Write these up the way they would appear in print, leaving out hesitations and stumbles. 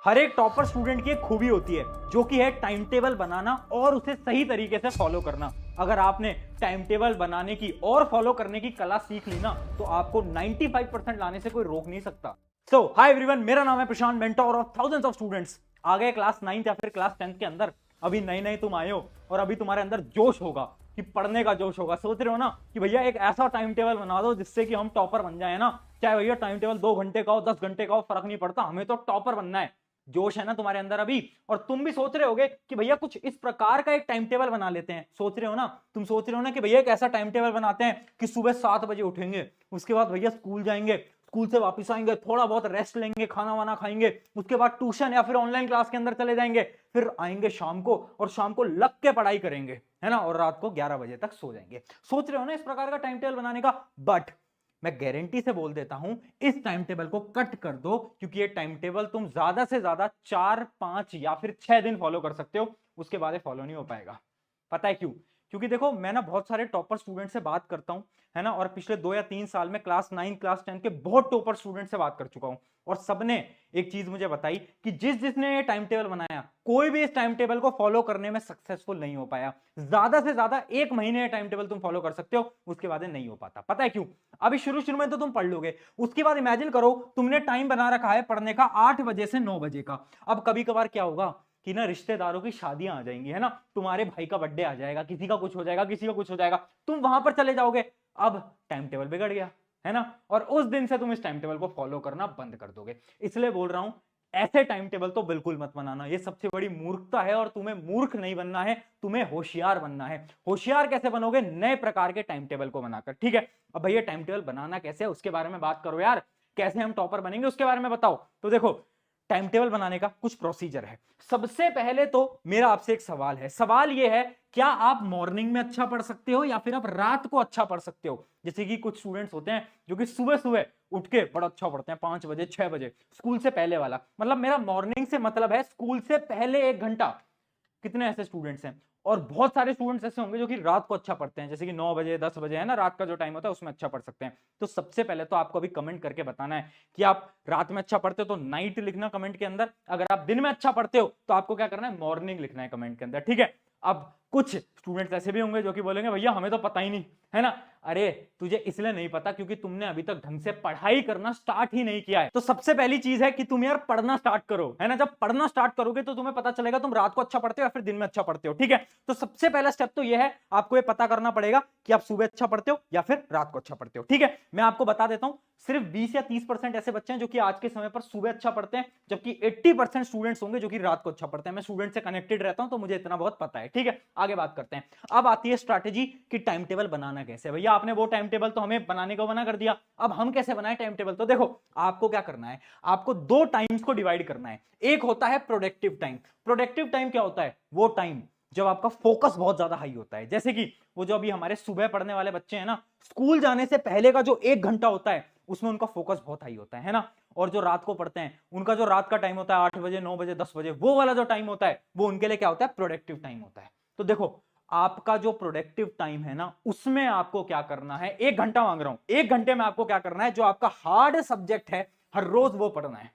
हर एक topper student की एक खूबी होती है जो कि है टाइम टेबल बनाना और उसे सही तरीके से फॉलो करना। अगर आपने टाइम टेबल बनाने की और फॉलो करने की कला सीख ली ना तो आपको 95% लाने से कोई रोक नहीं सकता। सो हाय एवरीवन, मेरा नाम है Prashant, mentor of thousands of students. आ गए क्लास 9th या फिर क्लास 10th के अंदर। अभी नए नए तुम आए हो और अभी तुम्हारे अंदर जोश होगा कि पढ़ने का जोश होगा। सोच रहे हो ना कि भैया एक ऐसा टाइम टेबल बना दो जिससे कि हम टॉपर बन जाए ना। चाहे भैया टाइम टेबल 2 घंटे का हो, 10 घंटे का हो, फर्क नहीं पड़ता, हमें तो टॉपर बनना है। जोश है ना तुम्हारे अंदर अभी। और तुम भी सोच रहे होगे कि भैया कुछ इस प्रकार का एक टाइम टेबल बना लेते हैं। सोच रहे हो ना, तुम सोच रहे हो ना कि भैया एक ऐसा टाइम टेबल बनाते हैं कि सुबह 7 बजे उठेंगे, उसके बाद भैया स्कूल जाएंगे, स्कूल से वापस आएंगे, थोड़ा बहुत रेस्ट लेंगे, खाना वाना खाएंगे, उसके बाद ट्यूशन या फिर ऑनलाइन क्लास के अंदर चले जाएंगे, फिर आएंगे शाम को और शाम को लग के पढ़ाई करेंगे, है ना, और रात को 11 बजे तक सो जाएंगे। सोच रहे हो ना इस प्रकार का टाइम टेबल बनाने का। बट मैं गारंटी से बोल देता हूं, इस टाइम टेबल को कट कर दो, क्योंकि ये टाइम टेबल तुम ज्यादा से ज्यादा 4, 5 या फिर 6 दिन फॉलो कर सकते हो, उसके बाद फॉलो नहीं हो पाएगा। पता है क्यों? क्योंकि देखो, मैं ना बहुत सारे टॉपर स्टूडेंट से बात करता हूं, है ना, और पिछले 2 या 3 साल में क्लास 9 क्लास 10 के बहुत टॉपर स्टूडेंट से बात कर चुका हूं, और सबने एक चीज मुझे बताई कि जिसने ये टाइम टेबल बनाया, कोई भी इस टाइम टेबल को फॉलो करने में सक्सेसफुल नहीं हो पाया। ज्यादा से ज्यादा 1 महीने टाइम टेबल तुम फॉलो कर सकते हो, उसके बाद नहीं हो पाता। पता है क्यों? अभी शुरू शुरू में तो तुम पढ़ लोगे, उसके बाद इमेजिन करो तुमने टाइम बना रखा है पढ़ने का 8 बजे से 9 बजे का। अब कभी कभार क्या होगा कि ना रिश्तेदारों की शादियां आ जाएंगी, है ना, तुम्हारे भाई का बर्थडे आ जाएगा, किसी का कुछ हो जाएगा, किसी का कुछ हो जाएगा, तुम वहां पर चले जाओगे। अब टाइम टेबल बिगड़ गया, है ना, और उस दिन से तुम इस टाइम टेबल को फॉलो करना बंद कर दोगे। इसलिए बोल रहा हूं, ऐसे टाइम टेबल तो बिल्कुल मत बनाना, ये सबसे बड़ी मूर्खता है। और तुम्हें मूर्ख नहीं बनना है, तुम्हें होशियार बनना है। होशियार कैसे बनोगे? नए प्रकार के टाइम टेबल को बनाकर। ठीक है, अब भैया टाइम टेबल बनाना कैसे है उसके बारे में बात करो यार। कैसे हम टॉपर बनेंगे उसके बारे में बताओ। तो देखो, टाइम टेबल बनाने का कुछ प्रोसीजर है। सबसे पहले तो मेरा आपसे एक सवाल है। सवाल यह है, क्या आप मॉर्निंग में अच्छा पढ़ सकते हो या फिर आप रात को अच्छा पढ़ सकते हो? जैसे कि कुछ स्टूडेंट्स होते हैं जो कि सुबह सुबह उठ के बड़ा अच्छा पढ़ते हैं, 5 बजे 6 बजे, स्कूल से पहले वाला। मतलब मेरा मॉर्निंग से मतलब है स्कूल से पहले 1 घंटा। कितने ऐसे स्टूडेंट्स हैं? और बहुत सारे स्टूडेंट्स ऐसे होंगे जो कि रात को अच्छा पढ़ते हैं, जैसे कि 9 बजे 10 बजे, है ना, रात का जो टाइम होता है उसमें अच्छा पढ़ सकते हैं। तो सबसे पहले तो आपको अभी कमेंट करके बताना है कि आप रात में अच्छा पढ़ते हो तो नाइट लिखना कमेंट के अंदर। अगर आप दिन में अच्छा पढ़ते हो तो आपको क्या करना है? मॉर्निंग लिखना है कमेंट के अंदर। ठीक है। अब कुछ स्टूडेंट्स ऐसे भी होंगे जो कि बोलेंगे भैया हमें तो पता ही नहीं, है ना। अरे तुझे इसलिए नहीं पता क्योंकि तुमने अभी तक ढंग से पढ़ाई करना स्टार्ट ही नहीं किया है। तो सबसे पहली चीज है कि तुम यार पढ़ना स्टार्ट करो, है ना। जब पढ़ना स्टार्ट करोगे तो तुम्हें पता चलेगा तुम रात को अच्छा पढ़ते हो या फिर दिन में अच्छा पढ़ते हो। ठीक है, तो सबसे पहला स्टेप तो यह है, आपको ये पता करना पड़ेगा कि आप सुबह अच्छा पढ़ते हो या फिर रात को अच्छा पढ़ते हो। ठीक है, मैं आपको बता देता हूं, सिर्फ 20 या 30% ऐसे बच्चे हैं जो कि आज के समय पर सुबह अच्छा पढ़ते हैं, जबकि 80% स्टूडेंट्स होंगे जो कि रात को अच्छा पढ़ते हैं। मैं स्टूडेंट से कनेक्टेड रहता हूं तो मुझे इतना बहुत पता है। ठीक है, आगे बात करते हैं। अब आती है स्ट्रैटेजी कि टाइम टेबल बनाना कैसे। भैया आपने वो टाइम टेबल तो हमें बनाने को मना कर दिया, अब हम कैसे बनाए टाइम टेबल? तो देखो, आपको क्या करना है, आपको 2 टाइम्स को डिवाइड करना है। एक होता है प्रोडक्टिव टाइम। प्रोडक्टिव टाइम क्या होता है? वो टाइम जब आपका फोकस बहुत ज्यादा हाई होता है। जैसे कि वो जो अभी हमारे सुबह पढ़ने वाले बच्चे हैं ना, स्कूल जाने से पहले का जो 1 घंटा होता है उसमें उनका फोकस बहुत हाई होता है ना। और जो रात को पढ़ते हैं उनका जो रात का टाइम होता है 8 बजे 9 बजे 10 बजे, वो वाला जो टाइम होता है वो उनके लिए क्या होता है? प्रोडक्टिव टाइम होता है। तो देखो, आपका जो प्रोडक्टिव टाइम है ना, उसमें आपको क्या करना है, 1 घंटा मांग रहा हूं, 1 घंटे में आपको क्या करना है, जो आपका हार्ड सब्जेक्ट है हर रोज वो पढ़ना है।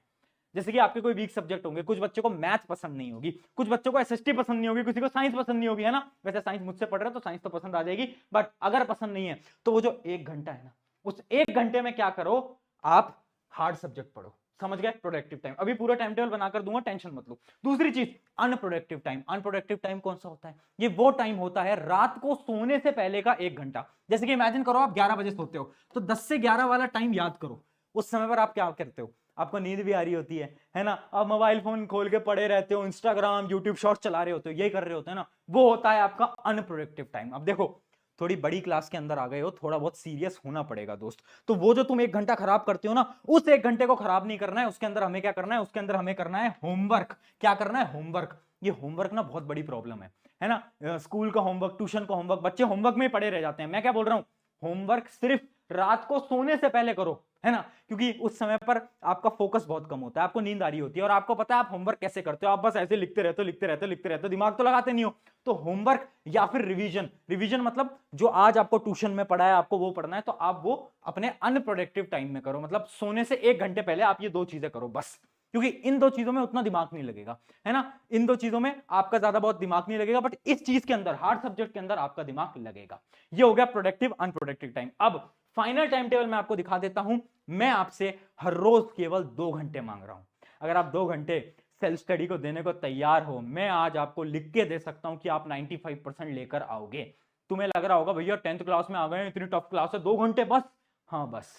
जैसे कि आपके कोई वीक सब्जेक्ट होंगे, कुछ बच्चों को मैथ पसंद नहीं होगी, कुछ बच्चों को एसएसटी पसंद नहीं होगी, किसी को साइंस पसंद नहीं होगी, है ना। वैसे साइंस मुझसे पढ़ रहे हो तो साइंस तो पसंद आ जाएगी, बट अगर पसंद नहीं है तो वो जो 1 घंटा है ना, उस 1 घंटे में क्या करो, आप हार्ड सब्जेक्ट पढ़ो। समझ गए? Productive time. अभी पूरा टाइम टेबल बनाकर दूंगा, टेंशन मत लो। दूसरी चीज, अनप्रोडक्टिव टाइम। अनप्रोडक्टिव टाइम कौन सा होता है? ये वो टाइम होता है रात को सोने से पहले का 1 घंटा। जैसे कि इमेजिन करो आप 11 बजे सोते हो, तो 10 से 11 वाला टाइम याद करो। उस समय पर आप क्या करते हो? आपको नींद भी आ रही होती है ना, आप मोबाइल फोन खोल के पड़े रहते हो, इंस्टाग्राम यूट्यूब शॉर्ट्स चला रहे होते हो, यही कर रहे होते हैं ना। वो होता है आपका अनप्रोडक्टिव टाइम। अब देखो, थोड़ी बड़ी क्लास के अंदर आ गए हो, थोड़ा बहुत सीरियस होना पड़ेगा दोस्त। तो वो जो तुम 1 घंटा खराब करते हो ना, उस 1 घंटे को खराब नहीं करना है। उसके अंदर हमें क्या करना है? उसके अंदर हमें करना है होमवर्क। क्या करना है? होमवर्क। ये होमवर्क ना बहुत बड़ी प्रॉब्लम है ना। स्कूल का होमवर्क, ट्यूशन का होमवर्क, बच्चे होमवर्क में पड़े रह जाते हैं। मैं क्या बोल रहा हूं, होमवर्क सिर्फ रात को सोने से पहले करो, है ना, क्योंकि उस समय पर आपका फोकस बहुत कम होता है, आपको नींद आ रही होती है, और आपको पता है आप होमवर्क कैसे करते हो, आप बस ऐसे लिखते रहते हो, लिखते रहते हो, लिखते रहते हो, दिमाग तो लगाते नहीं हो। तो होमवर्क या फिर रिवीजन। रिवीजन मतलब जो आज आपको ट्यूशन में पढ़ा है आपको वो पढ़ना है, तो आप वो अपने अनप्रोडक्टिव टाइम में करो, मतलब सोने से 1 घंटे पहले आप ये 2 चीजें करो बस। क्योंकि इन दो चीजों में उतना दिमाग नहीं लगेगा, है ना, इन दो चीजों में आपका ज्यादा बहुत दिमाग नहीं लगेगा, बट इस चीज के अंदर, हार्ड सब्जेक्ट के अंदर आपका दिमाग लगेगा। ये हो गया प्रोडक्टिव अनप्रोडक्टिव टाइम। अब फाइनल टाइम टेबल मैं आपको दिखा देता हूं। मैं आपसे हर रोज केवल 2 घंटे मांग रहा हूं। अगर आप 2 घंटे सेल्फ स्टडी को देने को तैयार हो, मैं आज आपको लिख के दे सकता हूं कि आप 95% लेकर आओगे। तुम्हें लग रहा होगा भैया 10th क्लास में आ गए, इतनी टफ क्लास है, 2 घंटे बस। हाँ बस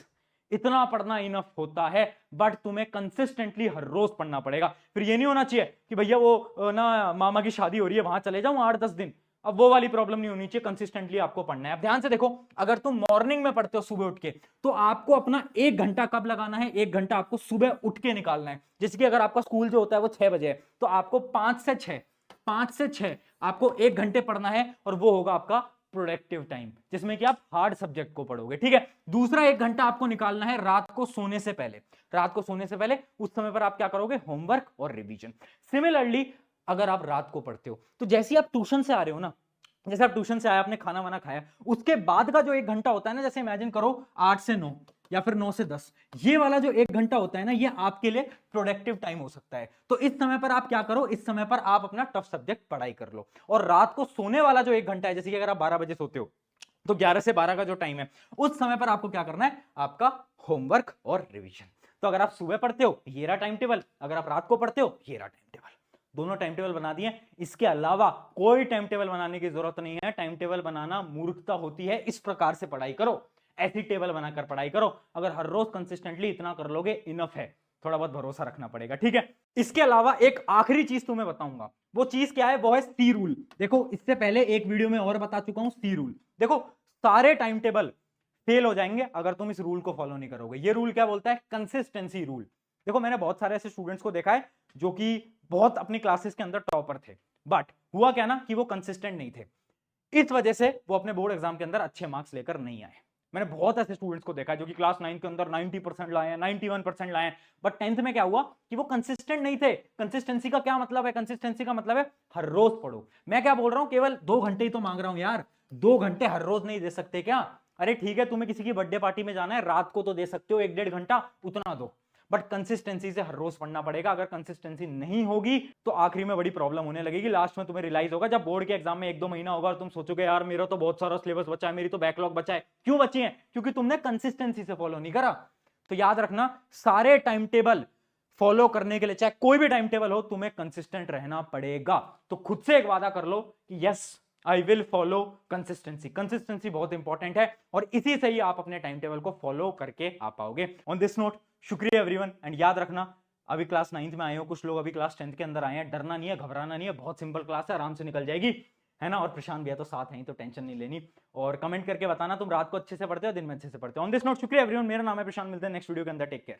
इतना पढ़ना इनफ होता है, बट तुम्हें कंसिस्टेंटली हर रोज पढ़ना पड़ेगा। फिर ये नहीं होना चाहिए कि भैया वो ना मामा की शादी हो रही है वहां चले जाऊं 8-10 दिन, अब वो वाली प्रॉब्लम नहीं होनी चाहिए। कंसिस्टेंटली आपको पढ़ना है। अब ध्यान से देखो, अगर तुम मॉर्निंग में पढ़ते हो सुबह उठ के, तो आपको अपना 1 घंटा कब लगाना है? 1 घंटा आपको सुबह उठ के निकालना है। जैसे कि अगर आपका स्कूल जो होता है वो 6 बजे है, तो आपको 5 से 6 आपको 1 घंटे पढ़ना है, और वो होगा आपका प्रोडक्टिव टाइम, जिसमें कि आप हार्ड सब्जेक्ट को पढ़ोगे। ठीक है, दूसरा 1 घंटा आपको निकालना है रात को सोने से पहले। रात को सोने से पहले उस समय पर आप क्या करोगे? होमवर्क और रिवीजन। सिमिलरली अगर आप रात को पढ़ते हो, तो जैसे आप ट्यूशन से आ रहे हो ना, जैसे आप ट्यूशन से आए, आपने खाना वाना खाया, उसके बाद का जो 1 घंटा होता है ना, जैसे इमेजिन करो 8 से 9 या फिर 9 से 10, ये वाला जो 1 घंटा होता है ना, ये आपके लिए प्रोडक्टिव टाइम हो सकता है। तो इस समय पर आप क्या करो? इस समय पर आप अपना टफ सब्जेक्ट पढ़ाई कर लो। और रात को सोने वाला जो 1 घंटा है, जैसे कि अगर आप 12 बजे सोते हो, तो 11 से 12 का जो टाइम है, उस समय पर आपको क्या करना है? आपका होमवर्क और रिवीजन। तो अगर आप सुबह पढ़ते हो, ये रहा टाइम टेबल। अगर आप रात को पढ़ते हो, ये रहा टाइम टेबल। दोनों टाइम टेबल बना दिए। इसके अलावा कोई टाइम टेबल बनाने की जरूरत नहीं है। टाइम टेबल बनाना मूर्खता होती है। इस प्रकार से पढ़ाई करो, ऐसी टेबल बनाकर पढ़ाई करो। अगर हर रोज कंसिस्टेंटली इतना कर लोगे, इनफ है। थोड़ा बहुत भरोसा रखना पड़ेगा, ठीक है। इसके अलावा एक आखिरी चीज तुम्हें बताऊंगा। वो चीज क्या है? वो है सी रूल। देखो, इससे पहले एक वीडियो में और बता चुका हूं सी रूल। देखो, सारे टाइम टेबल फेल हो जाएंगे अगर तुम इस रूल को फॉलो नहीं करोगे। ये रूल क्या बोलता है? Consistency rule. देखो, मैंने बहुत सारे ऐसे स्टूडेंट्स को देखा है जो कि बहुत अपनी क्लासेस के अंदर टॉपर थे, बट हुआ क्या ना कि वो कंसिस्टेंट नहीं थे। इस वजह से वो अपने बोर्ड एग्जाम के अंदर अच्छे मार्क्स लेकर नहीं आए। मैंने बहुत ऐसे स्टूडेंट्स को देखा है जो कि क्लास 9 के अंदर 90% लाए हैं, 91% लाए हैं, बट 10th में क्या हुआ कि वो कंसिस्टेंट नहीं थे। कंसिस्टेंसी का क्या मतलब है? कंसिस्टेंसी का मतलब है हर रोज पढ़ो। मैं क्या बोल रहा हूं? केवल 2 घंटे ही तो मांग रहा हूं यार। 2 घंटे हर रोज नहीं दे सकते क्या? अरे ठीक है, तुम्हें किसी की बर्थडे पार्टी में जाना है, रात को तो दे सकते हो 1-1.5 घंटा, उतना दो, बट कंसिस्टेंसी से हर रोज पढ़ना पड़ेगा। अगर कंसिस्टेंसी नहीं होगी तो आखिरी में बड़ी प्रॉब्लम होने लगेगी। लास्ट में तुम्हें रियलाइज होगा, जब बोर्ड के एग्जाम में 1-2 महीना होगा और तुम सोचोगे यार मेरा तो बहुत सारा सिलेबस बचा है, मेरी तो बैकलॉग बचा है। क्यों बची है? क्योंकि तुमने कंसिस्टेंसी से फॉलो नहीं करा। तो याद रखना, सारे टाइम टेबल फॉलो करने के लिए, चाहे कोई भी टाइम टेबल हो, तुम्हें कंसिस्टेंट रहना पड़ेगा। तो खुद से एक वादा कर लो कि yes, I will follow consistency. Consistency बहुत इंपॉर्टेंट है, और इसी से ही आप अपने टाइम टेबल को फॉलो करके आ पाओगे। ऑन दिस नोट, शुक्रिया एवरीवन, एंड याद रखना, अभी क्लास 9th में आए हो, कुछ लोग अभी क्लास 10th के अंदर आए हैं, डरना नहीं है, घबराना नहीं है, बहुत सिंपल क्लास है, आराम से निकल जाएगी, है ना। और प्रशांत भैया तो साथ हैं, तो टेंशन नहीं लेनी। और कमेंट करके बताना तुम रात को अच्छे से पढ़ते हो, दिन में अच्छे से पढ़ते हो। ऑन दिस नोट, शुक्रिया एवरीवन, मेरा नाम है प्रशांत, मिलते हैं नेक्स्ट वीडियो के अंदर। Take care.